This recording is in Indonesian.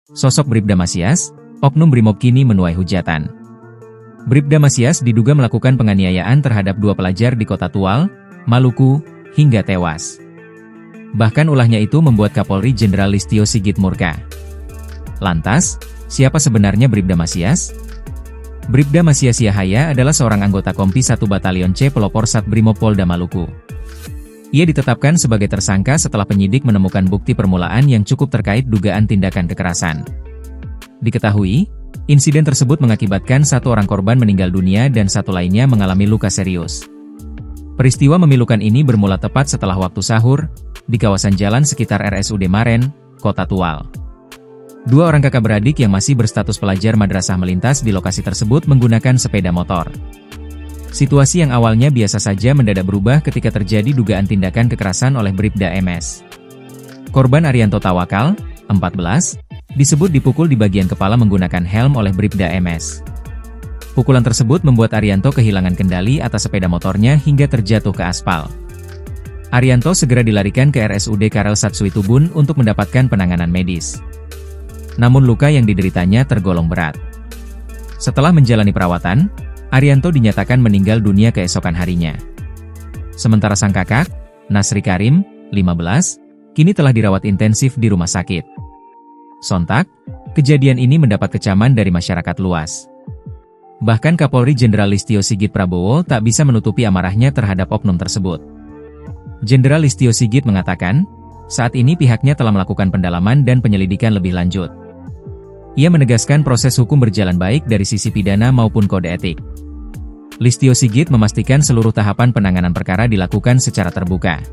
Sosok Bribda Masias, oknum Brimob kini menuai hujatan. Bribda Masias diduga melakukan penganiayaan terhadap 2 pelajar di Kota Tual, Maluku, hingga tewas. Bahkan ulahnya itu membuat Kapolri Jenderal Listio Sigit murka. Lantas, siapa sebenarnya Bribda Masias? Bribda Masias Yahaya adalah seorang anggota Kompi 1 Batalion C Pelopor Sat Brimob Polda Maluku. Ia ditetapkan sebagai tersangka setelah penyidik menemukan bukti permulaan yang cukup terkait dugaan tindakan kekerasan. Diketahui, insiden tersebut mengakibatkan 1 orang korban meninggal dunia dan 1 lainnya mengalami luka serius. Peristiwa memilukan ini bermula tepat setelah waktu sahur, di kawasan jalan sekitar RSUD Maren, Kota Tual. 2 orang kakak beradik yang masih berstatus pelajar madrasah melintas di lokasi tersebut menggunakan sepeda motor. Situasi yang awalnya biasa saja mendadak berubah ketika terjadi dugaan tindakan kekerasan oleh Bribda MS. Korban Arianto Tawakal, 14, disebut dipukul di bagian kepala menggunakan helm oleh Bribda MS. Pukulan tersebut membuat Arianto kehilangan kendali atas sepeda motornya hingga terjatuh ke aspal. Arianto segera dilarikan ke RSUD Karel Satsui Tubun untuk mendapatkan penanganan medis. Namun luka yang dideritanya tergolong berat. Setelah menjalani perawatan, Arianto dinyatakan meninggal dunia keesokan harinya. Sementara sang kakak, Nasri Karim, 15, kini telah dirawat intensif di rumah sakit. Sontak, kejadian ini mendapat kecaman dari masyarakat luas. Bahkan Kapolri Jenderal Listio Sigit Prabowo tak bisa menutupi amarahnya terhadap oknum tersebut. Jenderal Listio Sigit mengatakan, saat ini pihaknya telah melakukan pendalaman dan penyelidikan lebih lanjut. Ia menegaskan proses hukum berjalan baik dari sisi pidana maupun kode etik. Listio Sigit memastikan seluruh tahapan penanganan perkara dilakukan secara terbuka.